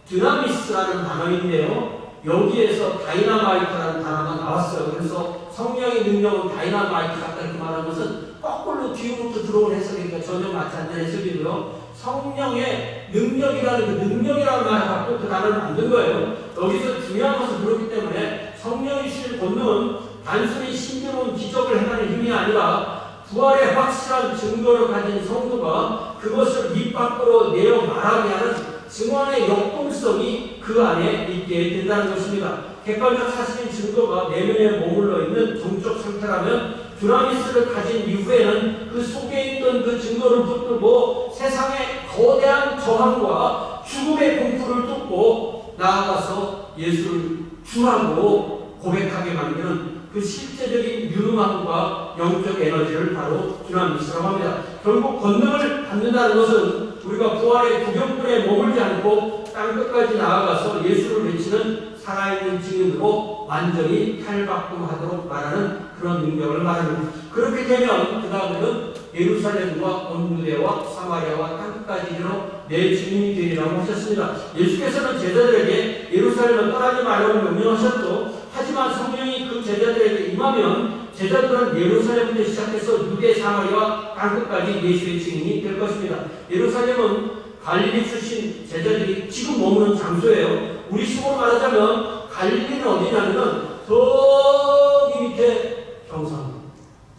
드나미스라는 단어인데요. 여기에서 다이나마이트라는 단어가 나왔어요. 그래서 성령의 능력은 다이나마이트 같다 이렇게 말하는 것은 거꾸로 뒤로부터 들어온 해석이니까 전혀 맞지 않는 해석이고요. 성령의 능력이라는 그 능력이라는 말을 갖고 그 단어를 만든 거예요. 여기서 중요한 것은 그렇기 때문에 성령이 주신 권능은 단순히 신비로운 기적을 행하는 힘이 아니라 부활의 확실한 증거를 가진 성도가 그것을 입 밖으로 내어 말하게 하는 증언의 역동성이 그 안에 있게 된다는 것입니다. 객관적 사실인 증거가 내면에 머물러 있는 종적 상태라면 두나미스를 가진 이후에는 그 속에 있던 그 증거를 붙들고 세상의 거대한 저항과 죽음의 공포를 뚫고 나아가서 예수를 주라고 고백하게 만드는 그 실제적인 유능함과 영적 에너지를 바로 두나미스라고 합니다. 결국 권능을 받는다는 것은 우리가 부활의 구경꾼에 머물지 않고 땅끝까지 나아가서 예수를 외치는 살아있는 증인으로 완전히 탈바꿈하도록 말하는 그런 능력을 말합니다. 그렇게 되면 그 다음에는 예루살렘과 온 유대와 사마리아와 땅끝까지 이르러 내 증인이 되리라고 하셨습니다. 예수께서는 제자들에게 예루살렘을 떠나지 말라고 명령하셨고, 하지만 성령이 그 제자들에게 임하면 제자들은 예루살렘부터 시작해서 유대, 사마리아와 땅끝까지 예수의 증인이 될 것입니다. 예루살렘은 갈릴리 출신 제자들이 지금 머무는 장소예요. 우리 식으로 말하자면 갈릴리는 어디냐면 저기 밑에 경상도,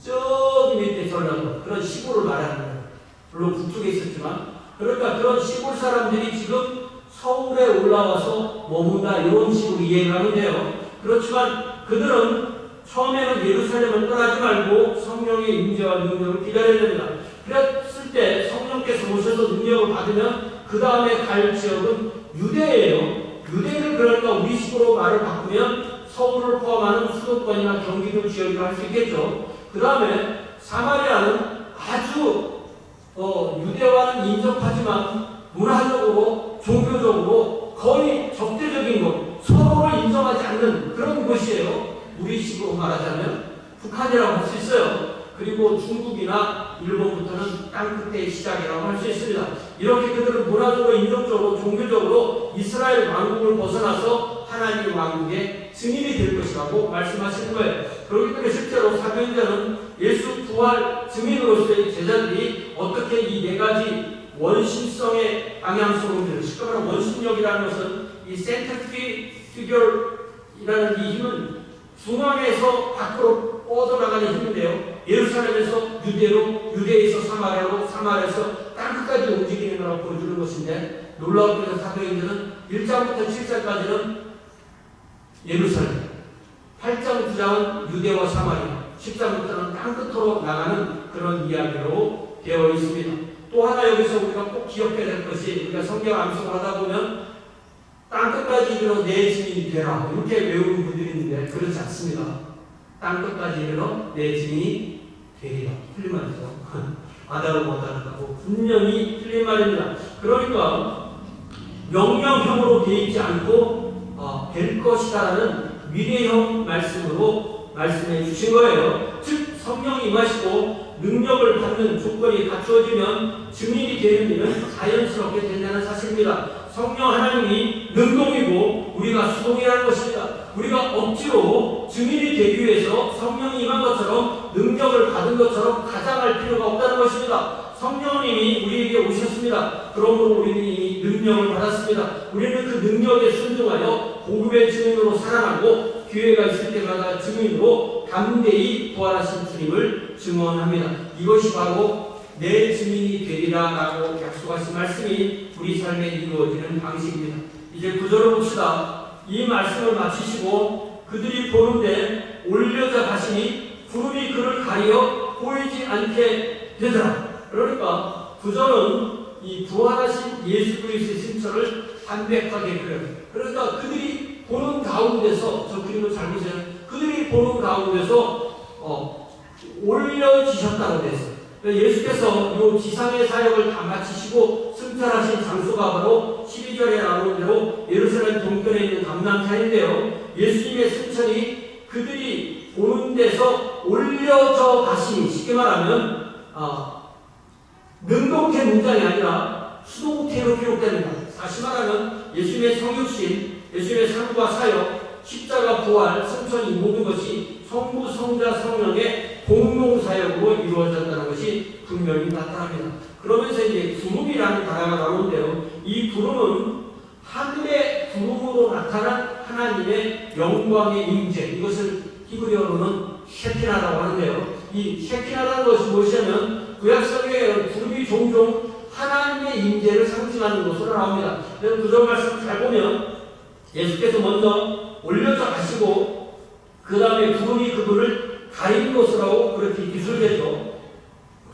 저기 밑에 전라도, 그런 시골을 말하는 거예요. 물론 북쪽에 있었지만, 그러니까 그런 시골 사람들이 지금 서울에 올라와서 머문다 이런 식으로 이해를 하는데요. 그렇지만 그들은 처음에는 예루살렘을 떠나지 말고 성령의 임재와 능력을 기다려야 됩니다. 그랬을 때 성령께서 오셔서 능력을 받으면 그 다음에 갈 지역은 유대예요. 유대를 그러니까 우리식으로 말을 바꾸면 서울을 포함하는 수도권이나 경기도 지역이라고 할 수 있겠죠. 그 다음에 사마리아는 아주 유대와는 인접하지만 문화적으로 종교적으로 거의 적대적인 것, 서로를 인정하지 않는 그런 곳이에요. 우리식으로 말하자면 북한이라고 할 수 있어요. 그리고 중국이나 일본부터는 땅끝의 시작이라고 할 수 있습니다. 이렇게 그들은 문화적으로, 인종적으로, 종교적으로 이스라엘 왕국을 벗어나서 하나님의 왕국의 증인이 될 것이라고 말씀하시는 거예요. 그렇기 때문에 실제로 사도행전은 예수 부활 증인으로서의 제자들이 어떻게 이 네 가지 원심성의 방향성을, 쉽게 말하면 원심력이라는 것은 이 센트리퓨결이라는 이 힘은 중앙에서 밖으로 뻗어나가는 힘인데요. 예루살렘에서 유대로, 유대에서 사마리아로, 사마리아에서 땅끝까지 움직이는 거라고 보여주는 것인데, 놀라웠던 사도행전은 1장부터 7장까지는 예루살렘, 8장 9장은 유대와 사마리아, 10장부터는 땅끝으로 나가는 그런 이야기로 되어 있습니다. 또 하나 여기서 우리가 꼭 기억해야 될 것이, 우리가 성경 암송을 하다 보면 땅끝까지 이르러 내 증인이 되라 이렇게 외우는 분들이 있는데 그렇지 않습니다. 땅끝까지 이르러 내 증인이 되리라. 틀린 말이죠. 아다로 못하다고 분명히 틀린 말입니다. 그러니까 명령형으로 되어 있지 않고 될 것이다라는 미래형 말씀으로 말씀해 주신 거예요. 즉 성령이 임하시고 능력을 받는 조건이 갖추어지면 증인이 되는 일은 자연스럽게 된다는 사실입니다. 성령 하나님이 능동이고 우리가 수동이라는 것입니다. 우리가 억지로 증인이 되기 위해서 성령이 임한 것처럼 능력을 받은 것처럼 가장할 필요가 없다는 것입니다. 성령님이 우리에게 오셨습니다. 그러므로 우리는 이미 능력을 받았습니다. 우리는 그 능력에 순종하여 복음의 증인으로 살아나고 기회가 있을 때마다 증인으로 담대히 부활하신 주님을 증언합니다. 이것이 바로 내 증인이 되리라 라고 약속하신 말씀이 우리 삶에 이루어지는 방식입니다. 이제 구절을 봅시다. 이 말씀을 마치시고 그들이 보는데 올려져 가시니 구름이 그를 가리어 보이지 않게 되더라. 그러니까 구절은 이 부활하신 예수 그리스도의 승천을 담백하게 그려요. 그러니까 그들이 보는 가운데서, 저 그림을 잘 보세요. 그들이 보는 가운데서 올려지셨다고 됐어요. 예수께서 이 지상의 사역을 다 마치시고 승천하신 장소가 바로 12절에 나오는 대로 예루살렘 동편에 있는 감람산인데요. 예수님의 승천이 그들이 보는 데서 올려져 가시니, 쉽게 말하면 능동태 문장이 아니라 수동태로 기록됩니다. 다시 말하면 예수님의 성육신, 예수님의 삶과 사역, 십자가, 부활, 승천 이 모든 것이 성부, 성자, 성령의 공동사역으로 이루어졌다는 것이 분명히 나타납니다. 그러면서 이제 구름이라는 단어가 나오는데요. 이 구름은 하늘의 구름으로 나타난 하나님의 영광의 임재, 이것을 히브리어로는 셰키나라고 하는데요. 이 셰키나라는 것이 무엇이냐면 구약성경에 구름이 종종 하나님의 임재를 상징하는 것으로 나옵니다. 그래서 구절 말씀 잘 보면 예수께서 먼저 올려져 가시고 그 다음에 구름이 그분을 가린 것이라고 그렇게 기술되죠.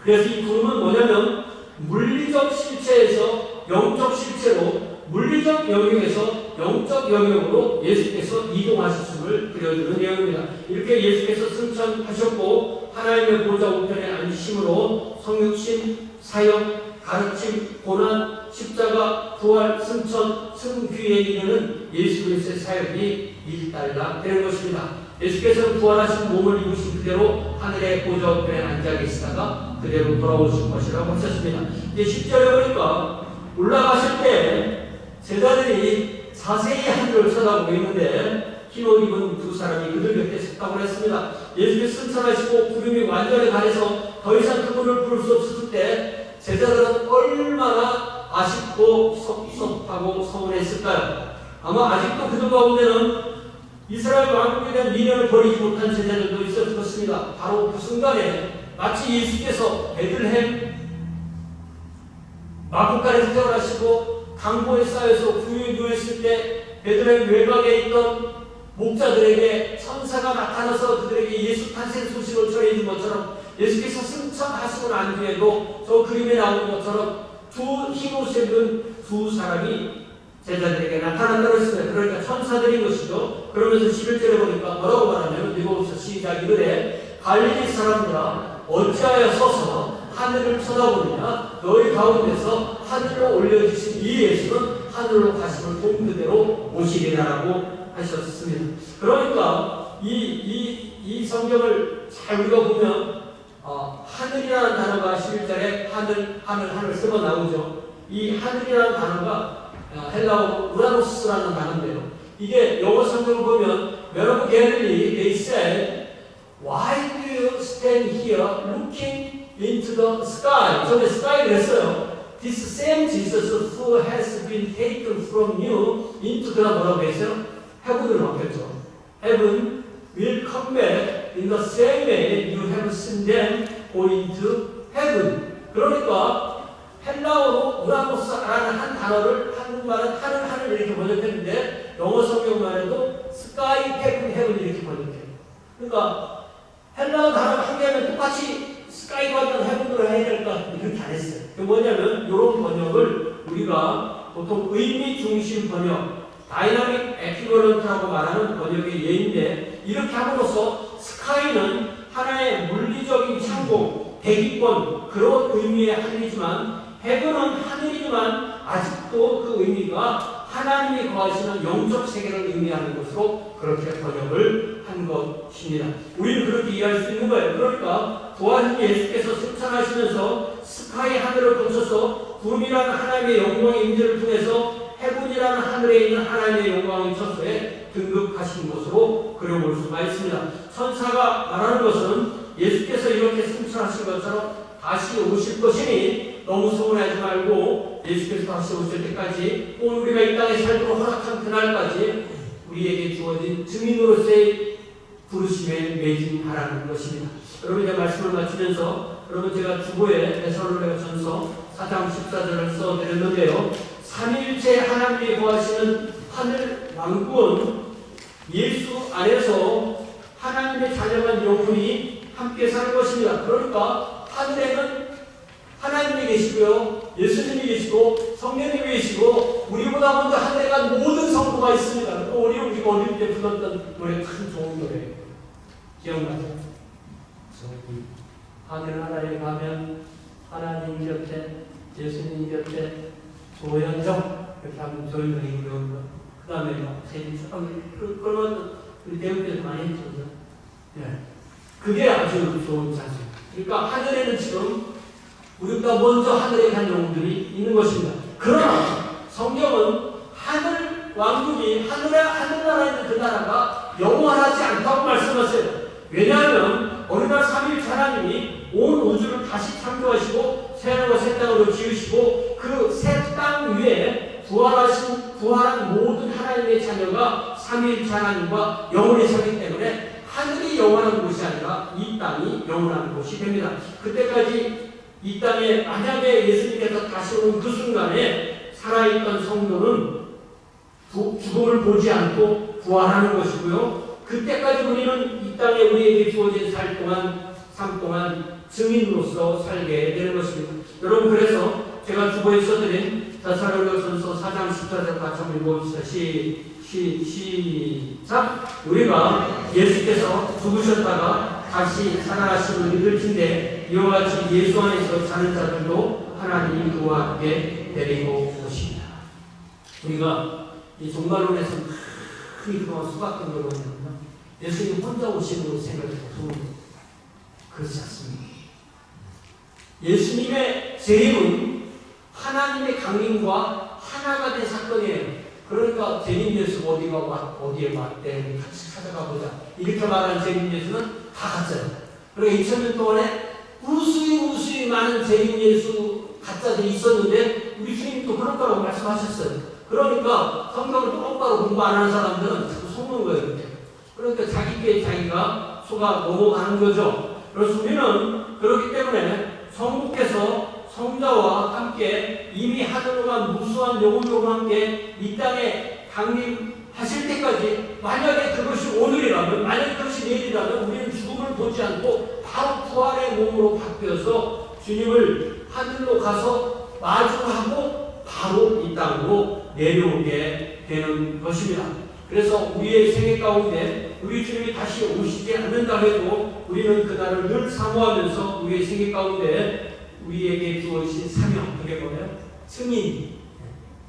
그래서 이 구름은 뭐냐면 물리적 실체에서 영적 실체로, 물리적 영역에서 영적 영역으로 예수께서 이동하셨음을 그려주는 내용입니다. 이렇게 예수께서 승천하셨고 하나님의 보좌 우편에 앉으심으로 성육신, 사역, 가르침, 고난, 십자가, 부활, 승천, 승귀에 이르는 예수 그리스도의 사역이 일단락 되는 것입니다. 예수께서는 부활하신 몸을 입으신 그대로 하늘의 보좌 우편에 앉아 계시다가 그대로 돌아오실 것이라고 하셨습니다. 이제 10절에 보니까 올라가실 때 제자들이 자세히 하늘을 쳐다보고 있는데 흰옷 입은 두 사람이 그들 곁에 섰다고 했습니다. 예수께서 승천하시고 구름이 완전히 가려서 더 이상 그분을 부를 수 없었을 때 제자들은 얼마나 아쉽고 섭섭하고 서운했을까요? 아마 아직도 그들 가운데는 이스라엘 왕국에 대한 미련을 버리지 못한 제자들도 있었을 것입니다. 바로 그 순간에 마치 예수께서 베들레헴 마구간에서 태어나시고 강보에 쌓여서 구유에 누워있을 때 베들레헴 외곽에 있던 목자들에게 천사가 나타나서 그들에게 예수 탄생 소식을 전해준 것처럼 예수께서 승천하시고 난 뒤에도 저 그림에 나오는 것처럼 두 흰옷을 입은 두 사람이 제자들에게 나타난다고 했습니다. 그러니까 천사들인 것이죠. 그러면서 11절에 보니까 뭐라고 말하냐면 읽어봅시다. 시작. 이르되 갈릴리 사람들아 어찌하여 서서 하늘을 쳐다보느냐. 너희 가운데서 하늘로 올려주신 이 예수는 하늘로 가심을 본 그대로 오시리라고 하셨습니다. 그러니까 이 성경을 잘 우리가 보면 하늘이라는 단어가 11절에 하늘 쓰고 나오죠. 이 하늘이라는 단어가 헬라어로 우라노스라는 단어인데요. 이게 영어 성경을 보면 여러분 Galilee, they said, why do you stand here looking into the sky? 저는 sky를 했어요. This same Jesus who has been taken from you into the 뭐라고 했어요? heaven을 맡겼죠. Heaven will come back in the same way you have seen them go into heaven. 그러니까 헬라어로 우라노스라는 한 단어를 한국말은 하늘 이렇게 번역했는데 영어 성경말에도 스카이 헤븐 이렇게 번역해요. 그러니까 헬라어 단어 한 개는 똑같이 스카이로 하든 헤븐으로 해야 될까 이렇게 안 했어요. 그게 뭐냐면 이런 번역을 우리가 보통 의미 중심 번역, 다이나믹 에퀴버런트라고 말하는 번역의 예인데 이렇게 함으로써 스카이는 하나의 물리적인 창공, 대기권 그런 의미의 하늘이지만 헤븐은 하늘이지만 아직도 그 의미가 하나님이 거하시는 영적 세계를 의미하는 것으로 그렇게 번역을 한 것입니다. 우리는 그렇게 이해할 수 있는 거예요. 그러니까 부활하신 예수께서 승천하시면서 스카이 하늘을 거쳐서 구름이라는 하나님의 영광의 임재를 통해서 해군이라는 하늘에 있는 하나님의 영광의 처소에 등극하신 것으로 그려볼 수가 있습니다. 천사가 말하는 것은 예수께서 이렇게 승천하신 것처럼 다시 오실 것이니 너무 서운하지 말고 예수께서 다시 오실 때까지 오늘 우리가 이 땅에 살도록 허락한 그날까지 우리에게 주어진 증인으로서의 부르심에 매진하라는 것입니다. 여러분, 이제 말씀을 마치면서 여러분, 제가 주보에 데살로니가전서 4장 14절을 써드렸는데요. 삼위일체 하나님이 거하시는 하늘 왕국은 예수 안에서 하나님의 자녀만 영혼이 함께 사는 것입니다. 그러니까 하늘에는 하나님이 계시고요, 예수님이 계시고 성령님이 계시고 우리보다 먼저 하늘에 간 모든 성도가 있습니다. 또 우리가 어릴 때 불렀던 노래 참 좋은 노래예요. 기억나세요? 저기 하늘나라에 가면 하나님 곁에 예수님 곁에 조연정 이렇게 하면 조연정이 부르는 거. 그 다음에 막 세림처럼 그런 우리 대학 때도 많이 했죠. 네. 그게 아주 좋은 자세. 그러니까 하늘에는 지금 우리보다 먼저 하늘에 간 영웅들이 있는 것입니다. 그러나 성경은 하늘 왕국이 하늘나라에 있는 그 나라가 영원하지 않다고 말씀하세요. 왜냐하면 어느 날 삼위일체 하나님이 온 우주를 다시 창조하시고 새하늘과 새 땅으로 지으시고 그 새 땅 위에 부활한 모든 하나님의 자녀가 삼위일체 하나님과 영원히 살기 때문에 하늘이 영원한 곳이 아니라 이 땅이 영원한 곳이 됩니다. 그때까지 이 땅에 만약에 예수님께서 다시 오는 그 순간에 살아있던 성도는 죽음을 보지 않고 부활하는 것이고요. 그때까지 우리는 이 땅에 우리에게 주어진 삶 동안 증인으로서 살게 되는 것입니다. 여러분, 그래서 제가 주보에 써드린 데살로니가전서 4장 14절 같이 한번 읽어봅시다. 시작! 우리가 예수께서 죽으셨다가 다시 살아나신 우리들인데 이와 같이 예수 안에서 사는 자들도 하나님이 그와 함께 데리고 오십니다. 우리가 이 종말론에서 흔히 그동안 수박던 걸 보면 예수님 혼자 오신 걸로 생각해서 그렇지 않습니다. 예수님의 재림은 하나님의 강림과 하나가 된 사건이에요. 그러니까 재림 예수 어디에 왔대 같이 찾아가 보자 이렇게 말하는 재림 예수는 다 가짜예요. 그러니까 2000년 동안에 우수히 많은 재림 예수 가짜들이 있었는데 우리 주님도 그럴 거라고 말씀하셨어요. 그러니까 성경을 똑바로 공부 안 하는 사람들은 자꾸 속는 거예요. 이렇게. 그러니까 자기께 자기가 속아 넘어가는 거죠. 그래서 우리는 그렇기 때문에 성부께서 성자와 함께 이미 하늘로 간 무수한 영혼들과 함께 이 땅에 강림하실 때까지 만약에 그것이 오늘이라면, 만약에 그것이 내일이라면 우리는 죽음을 보지 않고 바로 부활의 몸으로 바뀌어서 주님을 하늘로 가서 마주하고 바로 이 땅으로 내려오게 되는 것입니다. 그래서 우리의 생애 가운데 우리 주님이 다시 오시지 않는다 해도 우리는 그날을 늘 사모하면서 우리의 생애 가운데 우리에게 주어진 사명, 그게 뭐예요?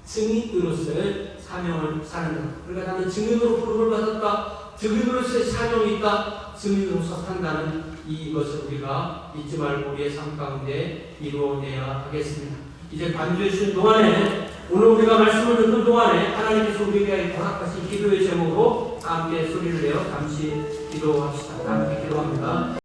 증인으로서의 사명을 사는 것. 그러니까 나는 증인으로 부름을 받았다, 증인으로서의 사명이 있다, 증인으로서 산다는 이것을 우리가 잊지 말고 우리의 삶 가운데 이루어내야 하겠습니다. 이제 반주해 주신 동안에, 오늘 우리가 말씀을 듣는 동안에 하나님께서 우리에게 허락하신 기도의 제목으로 함께 소리를 내어 잠시 기도합시다. 함께 기도합니다.